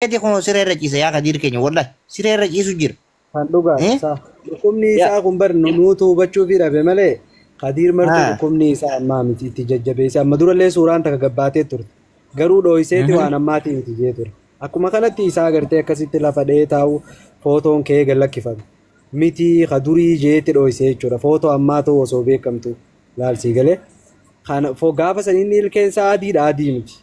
Eti kun siree irra ciisa yaa Kadir keenya wallahi siree irra ciisu jira. Kan dhugaa isaa dhukkubni isaa kun bar nuutu hubachuu fi dhabe malee Kadir martuu dhukkubni isaa ammaa miti itti jajjabeesse amma durallee suuraan takka gabbaatee turte garuu dhooyiseeti waan ammaatii miti jee ture akkuma kanatti isaa agartee akkasitti lafa dhee taa'u footoon kee gallakkifame miti kadurii jeetti dhooyisee jechuudha footoo ammaatu osoo beekamtu laalsii galee kana gaafa saniin ilkeensa adiidha adii miti.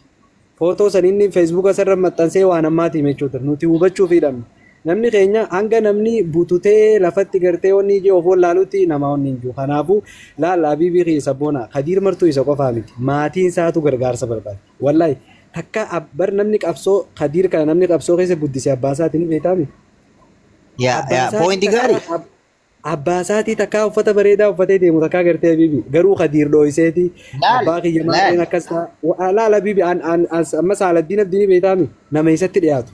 Foto saninni Facebook asirra maxxansee waan ammaatii jechuudha nuti hubachuu fi dhabne namni keenya hanga namni bututee lafatti gartee onni ijee ofoon laalutti nama onni hin jiru kanaafuu laala Habiibii keessa boona Kadir martuu isa qofaa miti maatiin isaatu gargaarsa barbaada wallahi takka bar namni qabsoo Kadir kana namni qabsoo keessa guddise abbaa isaatiin beekame yaa pointi gaarii abbaa isaatii takka uffata bareedaa uffatee deemu takka gartee Habiibii garuu Kadir dhooyiseeti abbaa kiyya maatiin akkas laala Habiibii amma Saaladdiin Abdiin beekame nama isatti dhiyaatu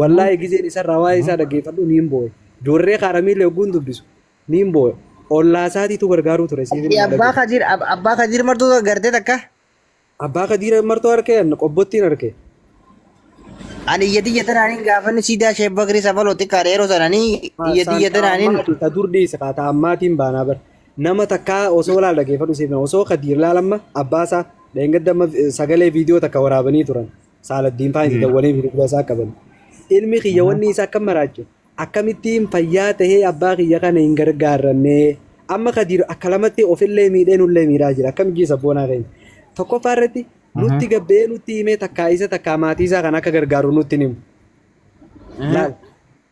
wallahi gizeen isarraa waa'ee isaa dhaggeeffadhu niin boo'e joorree kaaramiillee ogguun dubbisu niin boo'e ollaa isaatiitu gargaaruu ture abbaa Kadir martuu gartee takka abbaa Kadir martuu harkee qobbottiin harkee ani iyyati tanaanin gaafanni siidaa Sheekh Bakrii Safaloo xiqqaadha yeroo sananii iyyati tanaanin ta durdiisa kaata ammaatiin baanaa bar nama takkaa osoo laal dhaggeeffadhu seefna osoo Kadir laalamma abbaasaa dheengaddamma sagalee viidiyoo takka waraabanii turan Saaladdiin faayinti dawwalee viidiyoo isaa qaban ilmi kiyya wanni isaa akka maraachu akkamittiin fayyaa tahee abbaa kiyya kana hin gargaarranne amma Kadir akka lamatti ofillee miidhee nullee miidhaa jira akkam jiisa boonaa keenya tokkoffaa irratti nutti gabbee nutti himee takkaa isa takkaa maatii isaa kan akka gargaaru nutti himu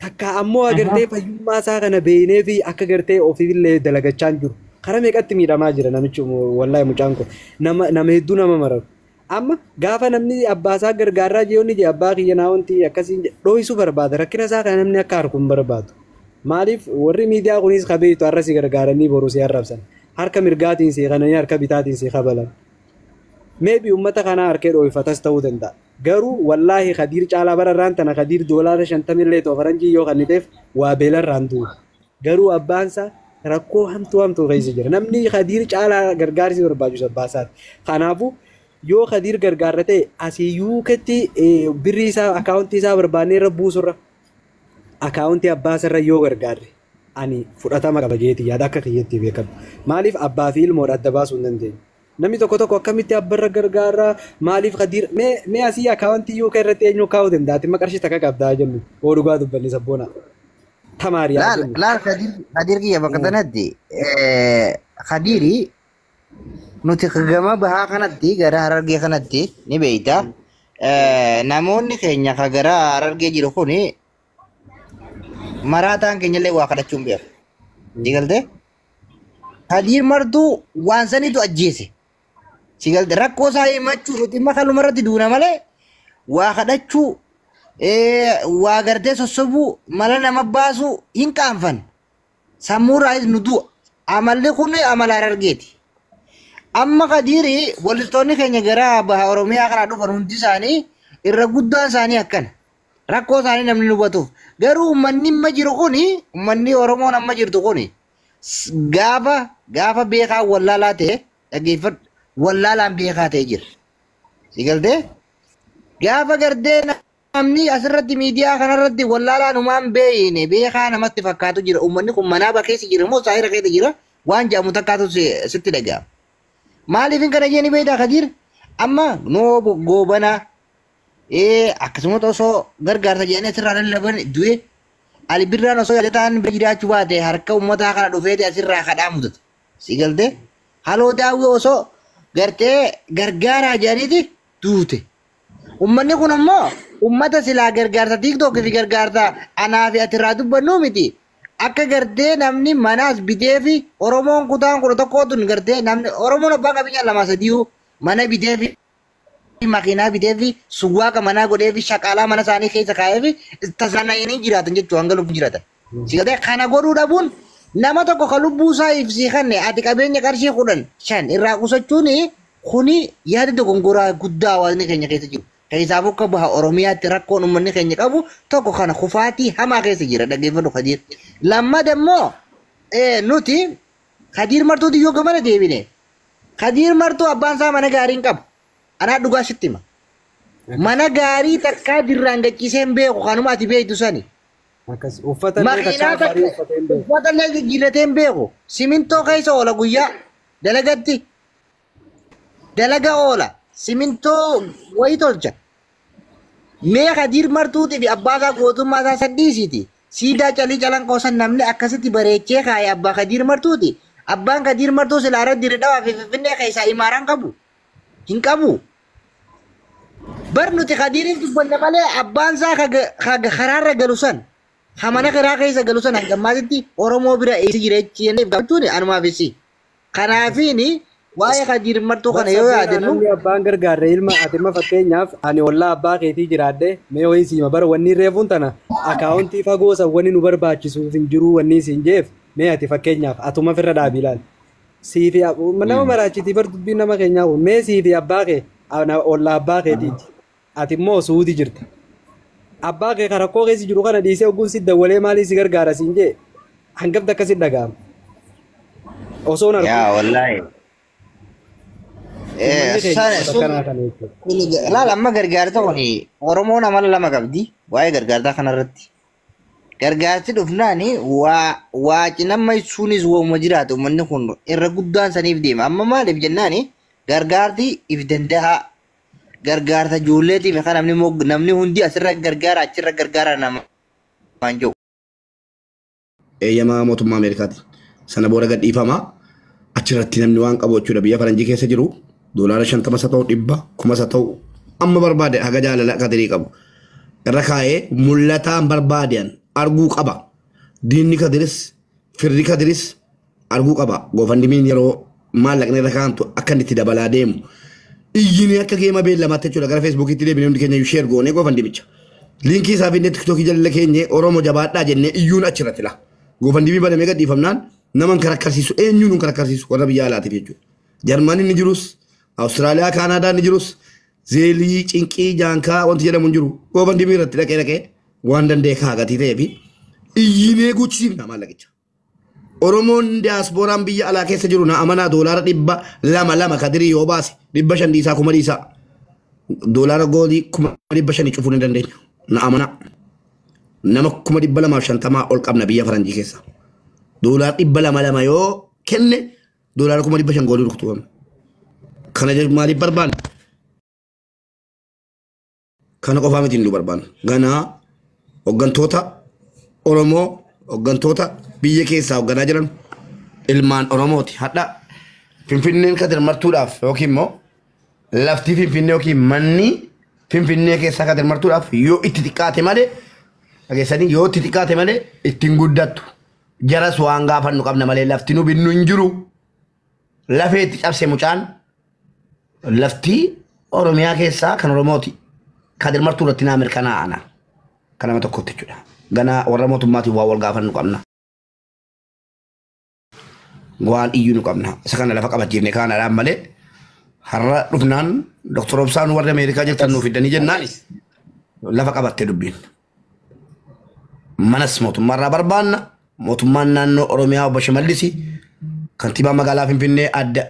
takkaa ammoo agartee fayyummaa isaa kana beeynee fi akka gartee ofiillee dalagachaan jiru kara meeqatti miidhamaa jira namichi wallahi mucaan kun nama hedduu nama mararu amma gaafa namni abbaa isaa gargaaraa jiyoonni je abbaa kiyya naa wanti akkasiin dhooyisuu barbaada rakkina isaa kana namni akka harkuun barbaadu maaliif warri miidiyaa kunis qabeetu har'asi gargaaranii boruu si arrabsan harka mirgaatiin si kananii harka bitaatiin si qabalan maybe ummata kana harkee dhooyfatas ta'uu danda'a garuu wallaahi Kadir caalaa bararraan tana Kadir doolaara 50 illee ta'u faranjii yoo kanniteef waa beelarraan du'u garuu abbaansa rakkoo hamtuu keessa jira namni Kadir caalaa gargaarsi barbaachisu abbaasaati kanaafuu yoo Kadir gargaarrate asiyyuu ketti birrii isaa akaawuntii isaa barbaannee irra buusurra akaawuntii abbaasarra yoo gargaarre ani fudhatama qaba jeetii yaada akka kiyyatti beekamu maaliif abbaa fi ilmoodha adda baasuu hin dandeenye namni tokko akkamitti abbarra gargaara maaliif Kadir mee asii akaawuntii yoo irratti eenyu kaa'uu dandaati ma qarshii takka qabdaa jennu oo dhugaa dubbanni sabboona tamaariyaa jennu laal Kadir kiyya bakka tanatti Kadiri nuti gama bahaa kanatti gara Harargee kanatti ni beeyta namoonni keenya ka gara Harargee jiru kuni maraataan keenyallee waa kadhachuun beeku digalte Kadir martuu waan sanitu ajjeese sigalte rakkoo isaa himachuu nuti makaluma irratti duuna malee waa kadhachuu waa gartee sossobuu mala nama baasuu hin qaanfan sammuurraayis nu du'a amalli kun amala Harargeeti amma Kadiri walistoonni keenya gara baha Oromiyaa kana dhufan hundi isaanii irra guddaan isaanii akkana rakkoo isaanii namni hubatuuf garuu uummanni amma jiru kuni uummanni Oromoon amma jirtu kuni gaafa beekaa wallaalaa ta'e dhaggeeffadhu wallaalaan beekaa ta'e jira sigaltee gaafa gardee namni asirratti miidiyaa kanarratti wallaalaan umaan beeyne beekaa namatti fakkaatu jira uummanni kun manaa bakeessa jira moo saayira keessa jira waan jedhamu takkaatu sitti dhaga'ama maaliif kana jeeni beeydaa Kadir amma noo goobanaa akkasumas osoo gargaarsa jedhanii asirraa lallaban du'e albirraan osoo yaadataan jiraachuu baate harka uummataa kana dhufeeti asirraa kadhaa mudata sigaltee haloo daawwee osoo gartee gargaaraa jedhaniiti duute uummanni kun ammoo uummata silaa gargaarsa tiiktookii fi gargaarsa anaa fi atirraa dubbannuu miti akka gartee namni manaas bitee fi Oromoon kutaan 11 gartee namni Oromoon abbaa qabeenyaa 2-3 mana bitee fi makiinaa bitee fi suwwaaqa manaa godhee fi shaqaalaa mana isaanii keessa kaa'ee fi tasaana'anii jiraatan jechuudha hanga lubbuu jiraatan. Sigatee kana godhuu dhabuun nama tokko kan lubbuu isaa ibsii kanne ati qabeenya qarshii 15 irraa qusachuun kuni yaada dogongoraa guddaa hawaasni keenya keessa jiru. Keessaa bakka baha Oromiyaatti rakkoon uummanni keenya qabu tokko kana kufaatii hamaa keessa jira dhaggeeffadhu Kadir. Lammata immoo nuti Kadir martuuti yoo gamana deebine Kadir martuu abbaan isaa mana gaarii hin qabu. Anak duga sitima. Mana gaarii takkaa dirraan gachiiseen beeku kanuma ati beektu sani. Akkas uffata illee Makiinaa takkaa gaarii takka uffatee hin beeku. uffata illee jijjiirateen beeku. Simintoo keessa oola guyyaa dalagatti. Dalaga oola. Simintoo wayii tolcha. Mee Kadir Martuutii fi abbaa isaa gootummaa isaa saddiisiiti. Siidaa calii calanqoo san namni akkasitti bareechee kaayee abbaa Kadir Martuuti. Abbaan Kadir Martuu silaa irratti dirredhawaa fi Finfinnee keessaa imaaraan qabu. Hin qabu. Bar nuti Kadiriif dubbanne malee abbaan isaa karaarra galu san. Hamana karaa keessa galu san hangammaatitti Oromoo bira eessi jireechi jennee gaafatuuni anumaafisi. Kanaafiini waa'ee Kadir Martuu kana yoo yaadannu. Namni abbaan gargaarre ilma ati ilma fakkeenyaaf ani ollaa abbaa keetii jiraadde mee ho'i siima bara wanni reefuun tana akaawuntii fagoo san wanni nu barbaachisuuf hin jiru wanni siin jeef mee ati fakkeenyaaf atuma firra dhaabii ilaali. Siifi nama maraachiti bar dubbii nama keenyaa kun mee siifi abbaa kee ollaa abbaa keetiiti. Ati immoo suuti jirta. Abbaa kee karakkoo keessi jiru kana dhiisee ogguun si dawwalee maalii si gargaara siin jee hangafti akkasitti dhaga'ama. Osoo narku. Yaa wallaahi. Laala amma gargaarta kuni Oromoon amala lama qabdi waa'ee gargaartaa kanarratti. Gargaarti dhufnaani waa cinamma suunis wooma jiraatu uummanni kun irra guddaan saniif deema. Amma maaliif jennaani gargaarti if danda'a. Gargaarta ijoolleetiif kan namni hundi asirra gargaara achirra gargaara nama waan jiru. Eeyyamaa mootummaa Ameerikaati. Sana booda gadhiifama. Achirratti namni waan qabu jechuudha biyya faranjii keessa jiru. Doolaara 50 ta'u 100 ta'u amma barbaade haga jaalala Kadirii qabu. Irra kaa'ee mul'ataan barbaadean arguu qaba. Diinni Kadiris firri Kadiris arguu qaba. Goofandimiin yeroo maallaqni irra kaa'antu akka inni itti dabalaa deemu. Iyyini akka geema beellamaatti jechuudha gara feesbuukiitti deebinee hundi keenya sheer goonee goofandimicha. Liinkii isaa fi tiktokii jalala keenya Oromoo jabaadhaa jennee iyyuun achirratti la. Goofandimii banamee gadhiifamnaan naman karakkarsiisu eenyuun karakkarsiisu warra biyya alaatiif jechuudha. Jarmanii ni jirus, Awustiraaliyaa, Kaanaadaa ni jirus, Zeelii, Cinqii, Jaankaa wanti jedhamu hin jiru. Goofandimii irratti dhaqee waan danda'e kaagatii ta'ee fi iyyinee guchisiifna maallaqicha. Oromoon diyaaspooraan biyya alaa keessa jiru na amanaa doolaara 200 Kadirii yoo baase 500 dhiisaa 1000 dhiisaa doolaara goolii 500 cufuu ni dandeenya. Na amanaa nama 250 ol qabna biyya faranjii keessa. Doolaara 200 yoo kenne doolaara 500 goolii rukutu. Kana maaliif barbaanna? Kana qofaa miti nu barbaanna. Ganaa hooggantoota Oromoo hooggantoota biyya keessaa hoogganaa jiran ilmaan Oromooti. Hadha Finfinneen Kadir Martuudhaaf yookiin immoo lafti Finfinnee yookiin manni Finfinnee keessaa Kadir Martuudhaaf yoo itti xiqqaate malee dhageessanii yoo itti xiqqaate malee ittiin guddattu. Jaras waan gaafannu qabna malee lafti nu binnu hin jiru. Lafee itti cabse mucaan lafti Oromiyaa keessaa kan Oromooti. Kadir Martuu irratti naa mirkanaa'ana. Kanama tokkotti jechuudha. Ganaa warra mootummaatiin waa wal gaafannu qabna. Waan iyyuu nu qabna. Isa kana lafa qabachiifne kaanaadhaan malee har'a dhufnaan Dr. Obsaan warra Ameerikaa jirtan nuuf fiddanii jennaan lafa qabattee dubbiin. Manas mootummaarraa barbaanna. Mootummaan naannoo Oromiyaa obbo Shimallis kantiibaa magaalaa Finfinnee adda